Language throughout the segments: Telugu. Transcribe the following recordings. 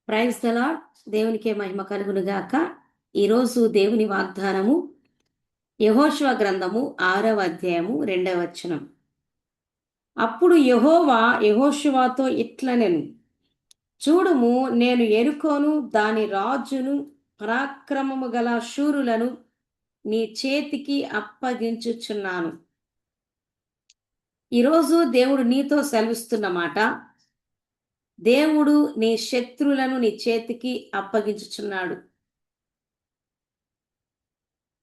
Praise the lord. దేవునికే మహిమ కలుగును గాక. ఈరోజు దేవుని వాగ్దానము యెహోషువ గ్రంథము 6వ అధ్యాయము 2వ వచనం. అప్పుడు యెహోవా యెహోషువతో ఇట్లనెను, చూడుము, నేను యెరికోను దాని రాజును పరాక్రమము గల శూరులను నీ చేతికి అప్పగించుచున్నాను. ఈరోజు దేవుడు నీతో సెలవిస్తున్న మాట, దేవుడు నీ శత్రులను నీ చేతికి అప్పగించుచున్నాడు.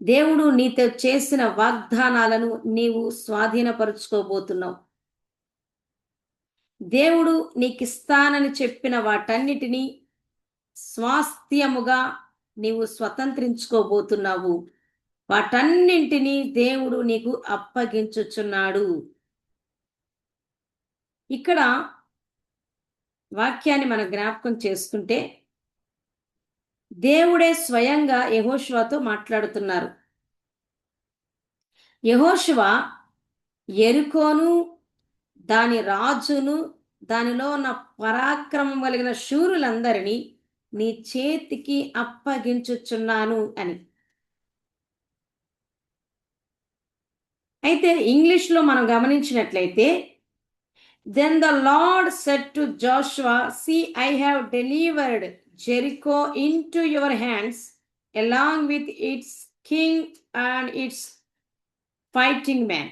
దేవుడు నీతో చేసిన వాగ్దానాలను నీవు స్వాధీనపరుచుకోబోతున్నావు. దేవుడు నీకిస్తానని చెప్పిన వాటన్నిటినీ స్వాస్థ్యముగా నీవు స్వతంత్రించుకోబోతున్నావు. వాటన్నింటినీ దేవుడు నీకు అప్పగించుచున్నాడు. ఇక్కడ వాక్యాన్ని మనం జ్ఞాపకం చేసుకుంటే, దేవుడే స్వయంగా యెహోషువతో మాట్లాడుతున్నారు. యెహోషువ యెరికోను దాని రాజును దానిలో ఉన్న పరాక్రమం కలిగిన శూరులందరినీ నీ చేతికి అప్పగించుచున్నాను అని. అయితే ఇంగ్లీష్లో మనం గమనించినట్లయితే, then the Lord said to Joshua, see I have delivered Jericho into your hands along with its king and its fighting men.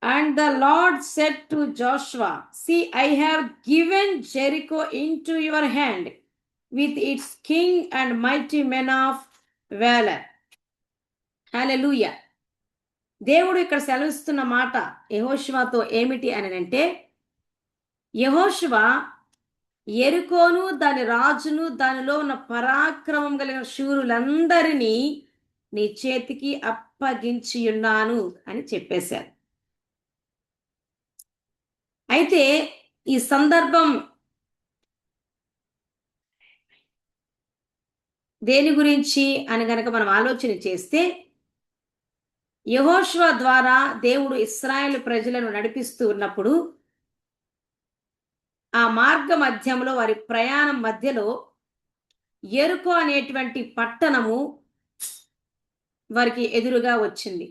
And the Lord said to Joshua, see, I have given Jericho into your hand with its king and mighty men of valor. Hallelujah. దేవుడు ఇక్కడ సెలవిస్తున్న మాట యెహోషువతో ఏమిటి అని అంటే, యెహోషువ యెరికోను దాని రాజును దానిలో ఉన్న పరాక్రమం కలిగిన శూరులందరినీ నీ చేతికి అప్పగించి ఉన్నాను అని చెప్పేశారు. అయితే ఈ సందర్భం దేని గురించి అని గనక మనం ఆలోచన చేస్తే, యెహోషువ ద్వారా దేవుడు ఇశ్రాయేలు ప్రజలను నడిపిస్తూ ఉన్నప్పుడు ఆ మార్గ మధ్యంలో వారి ప్రయాణం మధ్యలో యెరికో అనేటువంటి పట్టణము వారికి ఎదురుగా వచ్చింది.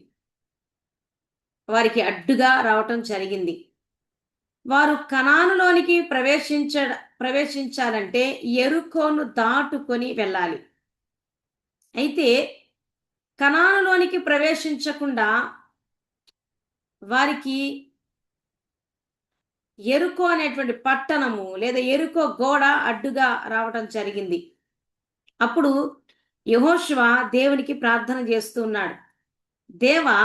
వారికి అడ్డుగా రావటం జరిగింది. వారు కనానులోనికి ప్రవేశించాలంటే యెరికోను దాటుకొని వెళ్ళాలి. అయితే కనానులోనికి ప్రవేశించకుండా వారికి యెరికో అనేటువంటి పట్టణము లేదా యెరికో గోడ అడ్డుగా రావటం జరిగింది. అప్పుడు యెహోషువ దేవునికి ప్రార్థన చేస్తూ ఉన్నాడు. దేవా,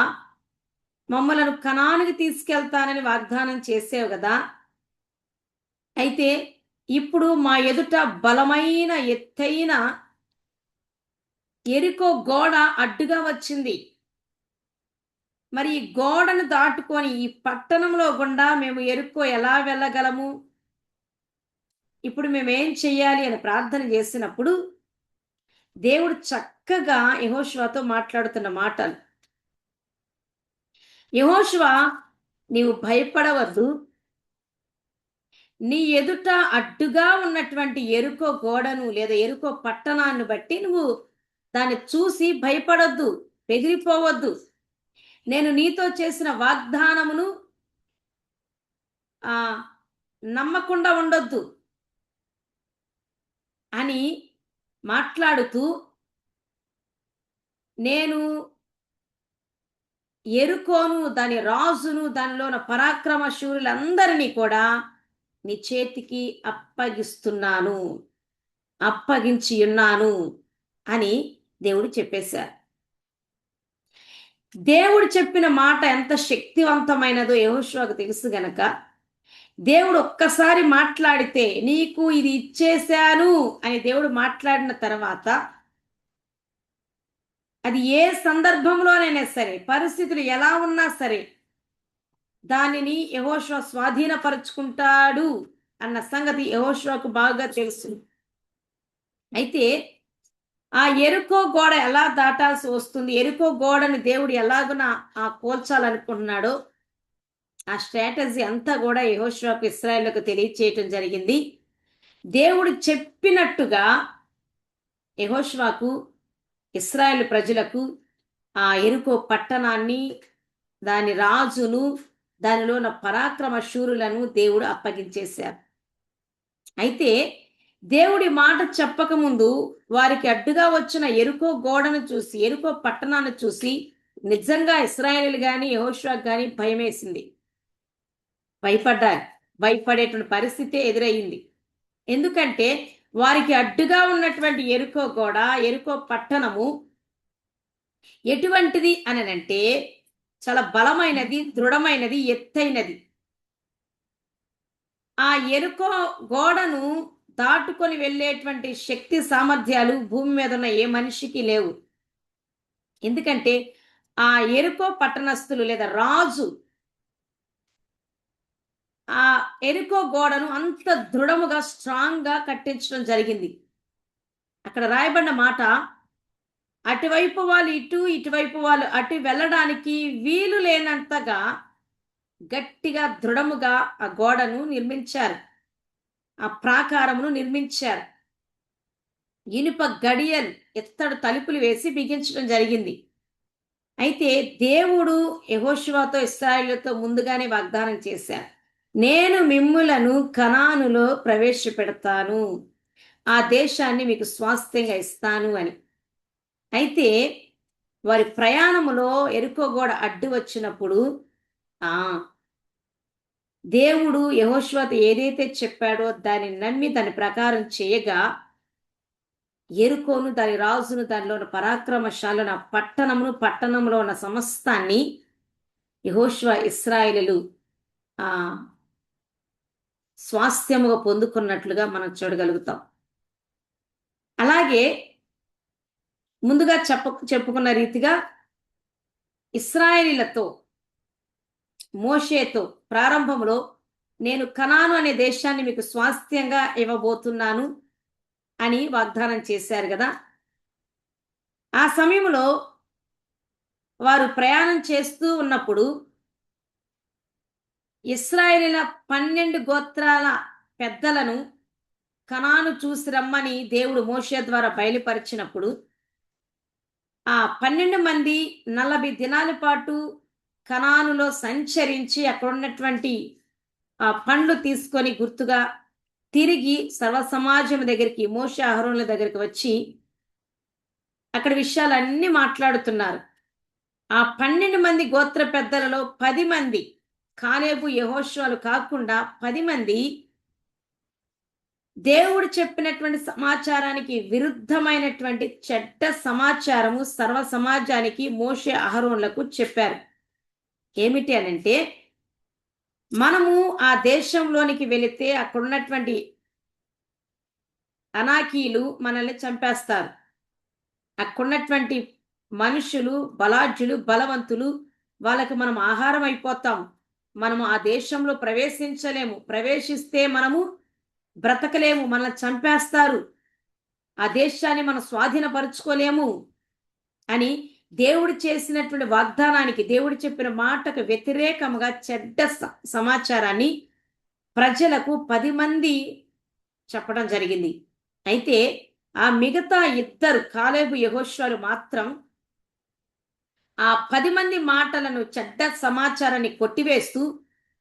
మమ్మలను కనానుకి తీసుకెళ్తానని వాగ్దానం చేసావు కదా, అయితే ఇప్పుడు మా ఎదుట బలమైన ఎత్తైన యెరికో గోడ అడ్డుగా వచ్చింది. మరి ఈ గోడను దాటుకొని ఈ పట్టణంలో గుండా మేము యెరికో ఎలా వెళ్ళగలము? ఇప్పుడు మేమేం చెయ్యాలి అని ప్రార్థన చేసినప్పుడు దేవుడు చక్కగా యెహోషువతో మాట్లాడుతున్న మాటలు, యెహోషువ, నీవు భయపడవద్దు. నీ ఎదుట అడ్డుగా ఉన్నటువంటి యెరికో గోడను లేదా యెరికో పట్టణాన్ని బట్టి నువ్వు దాన్ని చూసి భయపడొద్దు, బెదిరిపోవద్దు. నేను నీతో చేసిన వాగ్దానమును నమ్మకుండా ఉండొద్దు అని మాట్లాడుతూ, నేను యెరికోను దాని రాజును దానిలో ఉన్న పరాక్రమ శూరులందరినీ కూడా నీ చేతికి అప్పగిస్తున్నాను, అప్పగించి ఉన్నాను అని దేవుడు చెప్పేశారు. దేవుడు చెప్పిన మాట ఎంత శక్తివంతమైనదో యెహోషువకు తెలుసు గనక, దేవుడు ఒక్కసారి మాట్లాడితే నీకు ఇది ఇచ్చేశాను అని దేవుడు మాట్లాడిన తర్వాత అది ఏ సందర్భంలోనైనా సరే, పరిస్థితులు ఎలా ఉన్నా సరే, దానిని యెహోషువ స్వాధీనపరుచుకుంటాడు అన్న సంగతి యెహోషువకు బాగా తెలుసు. అయితే ఆ యెరికో గోడ ఎలా దాటాల్సి వస్తుంది, యెరికో గోడని దేవుడు ఎలాగున కోల్చాలనుకుంటున్నాడో ఆ స్ట్రాటజీ అంతా కూడా యెహోషువకు ఇశ్రాయేలుకు తెలియచేయటం జరిగింది. దేవుడు చెప్పినట్టుగా యెహోషువకు, ఇశ్రాయేలు ప్రజలకు ఆ యెరికో పట్టణాన్ని, దాని రాజును, దానిలో ఉన్న పరాక్రమ శూరులను దేవుడు అప్పగించేశారు. అయితే దేవుడి మాట చెప్పకముందు వారికి అడ్డుగా వచ్చిన యెరికో గోడను చూసి, యెరికో పట్టణాన్ని చూసి నిజంగా ఇశ్రాయేలీయులు గాని, యెహోషువకు గాని భయమేసింది. భయపడ్డారు. భయపడేటువంటి పరిస్థితే ఎదురయ్యింది. ఎందుకంటే వారికి అడ్డుగా ఉన్నటువంటి యెరికో గోడ, యెరికో పట్టణము ఎటువంటిది అననంటే చాలా బలమైనది, దృఢమైనది, ఎత్తైనది. ఆ యెరికో గోడను దాటుకొని వెళ్ళేటువంటి శక్తి సామర్థ్యాలు భూమి మీద ఉన్న ఏ మనిషికి లేవు. ఎందుకంటే ఆ యెరికో పట్టణస్థులు లేదా రాజు ఆ యెరికో గోడను అంత దృఢముగా స్ట్రాంగ్‌గా కట్టించడం జరిగింది. అక్కడ రాయబడిన మాట, అటువైపు వాళ్ళు ఇటు, ఇటువైపు వాళ్ళు అటు వెళ్ళడానికి వీలు లేనంతగా గట్టిగా, దృఢముగా ఆ గోడను నిర్మించారు. ఆ ప్రాకారమును నిర్మించారు. ఇనుప గడియలు, ఇత్తడి తలుపులు వేసి బిగించడం జరిగింది. అయితే దేవుడు యెహోషువతో, ఇశ్రాయేలుతో ముందుగానే వాగ్దానం చేశారు. నేను మిమ్ములను కనానులో ప్రవేశపెడతాను. ఆ దేశాన్ని మీకు స్వాస్థ్యంగా ఇస్తాను అని. అయితే వారి ప్రయాణములో యెరికో గోడ అడ్డు వచ్చినప్పుడు ఆ దేవుడు యెహోషువతో ఏదైతే చెప్పాడో దాన్ని నమ్మి దాని ప్రకారం చేయగా యెరికోను, దాని రాజును, దానిలో ఉన్న పరాక్రమశాలను, ఆ పట్టణమును, పట్టణంలో ఉన్న సమస్తాన్ని యెహోషువ, ఇశ్రాయేలీయులు ఆ స్వాస్థ్యముగా పొందుకున్నట్లుగా మనం చూడగలుగుతాం. అలాగే ముందుగా చెప్పుకున్న రీతిగా ఇశ్రాయేలీయులతో మోషేతో ప్రారంభంలో నేను కనాను అనే దేశాన్ని మీకు స్వాస్థ్యంగా ఇవ్వబోతున్నాను అని వాగ్దానం చేశారు కదా. ఆ సమయంలో వారు ప్రయాణం చేస్తూ ఉన్నప్పుడు ఇశ్రాయేలీయుల 12 గోత్రాల పెద్దలను కనాను చూసి రమ్మని దేవుడు మోషే ద్వారా బయలుపరిచినప్పుడు ఆ 12 మంది 40 దినాల పాటు కనానులో సంచరించి అక్కడ ఉన్నటువంటి ఆ పండ్లు తీసుకొని గుర్తుగా తిరిగి సర్వ సమాజం దగ్గరికి, మోషే అహరోనుల దగ్గరికి వచ్చి అక్కడ విషయాలన్నీ మాట్లాడుతున్నారు. ఆ 12 మంది గోత్ర పెద్దలలో 10 మంది, కాలేబు, యెహోషువలు కాకుండా 10 మంది దేవుడు చెప్పినటువంటి సమాచారానికి విరుద్ధమైనటువంటి చెడ్డ సమాచారము సర్వ సమాజానికి మోషే అహరోనులకు చెప్పారు. ఏమిటి అనంటే, మనము ఆ దేశంలోనికి వెళితే అక్కడున్నటువంటి అనాకీలు మనల్ని చంపేస్తారు. అక్కడున్నటువంటి మనుషులు బలాఢ్యులు, బలవంతులు, వాళ్ళకి మనం ఆహారం అయిపోతాం. మనము ఆ దేశంలో ప్రవేశించలేము. ప్రవేశిస్తే మనము బ్రతకలేము. మనల్ని చంపేస్తారు. ఆ దేశాన్ని మనం స్వాధీనపరుచుకోలేము అని దేవుడు చేసినటువంటి వాగ్దానానికి, దేవుడు చెప్పిన మాటకు వ్యతిరేకముగా చెడ్డ సమాచారాన్ని ప్రజలకు 10 మంది చెప్పడం జరిగింది. అయితే ఆ మిగతా ఇద్దరు కాలేబు, యెహోషువలు మాత్రం ఆ 10 మంది మాటలను, చెడ్డ సమాచారాన్ని కొట్టివేస్తూ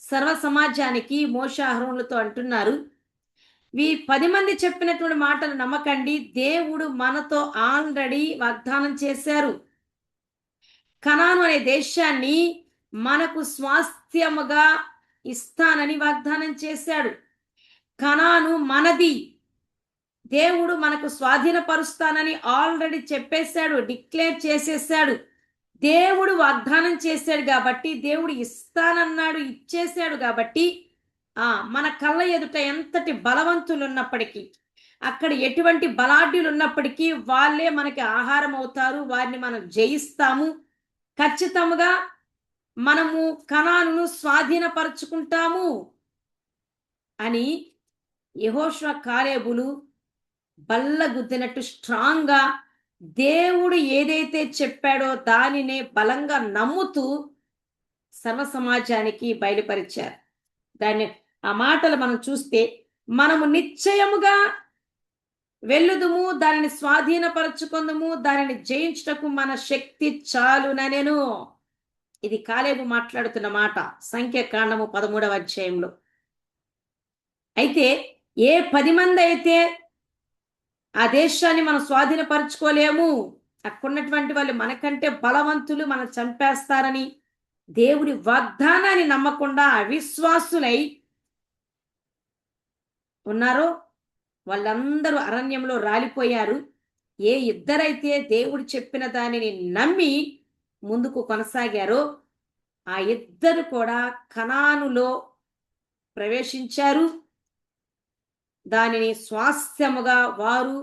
సర్వ సమాజానికి మోషే అహరోనులతో అంటున్నారు, ఈ 10 మంది చెప్పినటువంటి మాటలు నమ్మకండి. దేవుడు మనతో ఆల్రెడీ వాగ్దానం చేశారు. కనాను అనే దేశాన్ని మనకు స్వాస్థ్యముగా ఇస్తానని వాగ్దానం చేశాడు. కనాను మనది. దేవుడు మనకు స్వాధీనపరుస్తానని ఆల్రెడీ చెప్పేశాడు, డిక్లేర్ చేసేసాడు. దేవుడు వాగ్దానం చేశాడు కాబట్టి, దేవుడు ఇస్తానన్నాడు, ఇచ్చేశాడు కాబట్టి మన కళ్ళ ఎదుట ఎంతటి బలవంతులు ఉన్నప్పటికీ, అక్కడ ఎటువంటి బలాఢ్యులు ఉన్నప్పటికీ వాళ్ళే మనకి ఆహారం అవుతారు. వారిని మనం జయిస్తాము. ఖచ్చితంగా మనము కనానును స్వాధీనపరుచుకుంటాము అని యెహోషువ, కాలేబులు బల్లగుద్దినట్టు స్ట్రాంగ్‌గా దేవుడు ఏదైతే చెప్పాడో దానినే బలంగా నమ్ముతూ సర్వ సమాజానికి బయలుపరిచారు. దాన్ని ఆ మాటలు మనం చూస్తే మనము నిశ్చయముగా వెళ్ళుదుము, దానిని స్వాధీనపరచుకుందుము, దానిని జయించుటకు మన శక్తి చాలుననెను. ఇది కాలేబు మాట్లాడుతున్న మాట సంఖ్యాకాండము 13వ అధ్యాయంలో. అయితే ఏ 10 మంది అయితే ఆ దేశాన్ని మనం స్వాధీనపరచుకోలేము, అక్కడున్నటువంటి వాళ్ళు మనకంటే బలవంతులు, మనం చంపేస్తారని దేవుడి వాగ్దానాన్ని నమ్మకుండా అవిశ్వాసులై ఉన్నారో వాళ్ళందరూ అరణ్యంలో రాలిపోయారు. ఏ ఇద్దరైతే దేవుడు చెప్పిన దానిని నమ్మి ముందుకు కొనసాగారో ఆ ఇద్దరు కూడా కనానులో ప్రవేశించారు. దానిని స్వాస్థ్యముగా వారు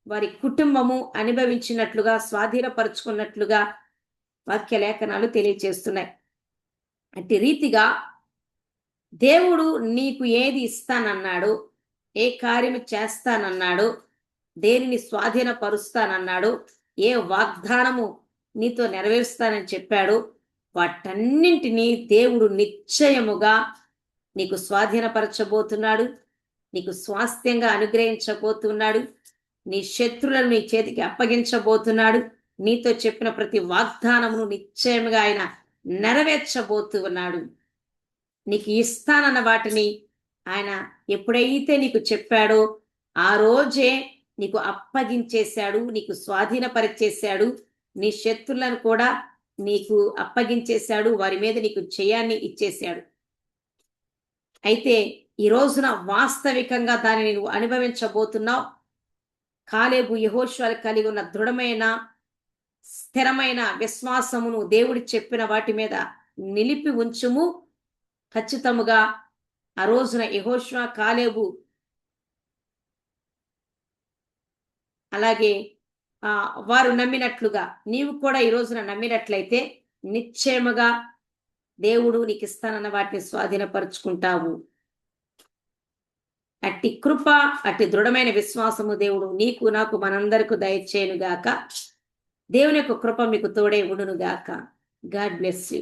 వారి కుటుంబము అనుభవించినట్లుగా, స్వాధీనపరుచుకున్నట్లుగా వాక్య లేఖనాలు తెలియజేస్తున్నాయి. అట్టి రీతిగా దేవుడు నీకు ఏది ఇస్తానన్నాడు, ఏ కార్యము చేస్తానన్నాడు, దేనిని స్వాధీనపరుస్తానన్నాడు, ఏ వాగ్దానము నీతో నెరవేరుస్తానని చెప్పాడు, వాటన్నింటినీ దేవుడు నిశ్చయముగా నీకు స్వాధీనపరచబోతున్నాడు, నీకు స్వాస్థ్యంగా అనుగ్రహించబోతున్నాడు, నీ శత్రులను నీ చేతికి అప్పగించబోతున్నాడు. నీతో చెప్పిన ప్రతి వాగ్దానమును నిశ్చయముగా ఆయన నెరవేర్చబోతూ ఉన్నాడు. నీకు ఇస్తానన్న వాటిని ఆయన ఎప్పుడైతే నీకు చెప్పాడో ఆ రోజే నీకు అప్పగించేశాడు, నీకు స్వాధీనపరిచేశాడు. నీ శత్రులను కూడా నీకు అప్పగించేశాడు, వారి మీద నీకు జయాన్ని ఇచ్చేశాడు. అయితే ఈ రోజున వాస్తవికంగా దానిని నువ్వు అనుభవించబోతున్నావు. కాలేబు యెహోషువలు కలిగి ఉన్న దృఢమైన స్థిరమైన విశ్వాసమును దేవుడు చెప్పిన వాటి మీద నిలిపి ఉంచుము. ఖచ్చితముగా ఆ రోజున యెహోషువ, కాలేబు అలాగే వారు నమ్మినట్లుగా నీవు కూడా ఈ రోజున నమ్మినట్లయితే నిశ్చయముగా దేవుడు నీకు ఇస్తానన్న వాటిని స్వాధీనపరుచుకుంటావు. అట్టి కృప, అట్టి దృఢమైన విశ్వాసము దేవుడు నీకు, నాకు, మనందరకు దయచేయునుగాక. దేవుని యొక్క కృప మీకు తోడే ఉండునుగాక. God bless you.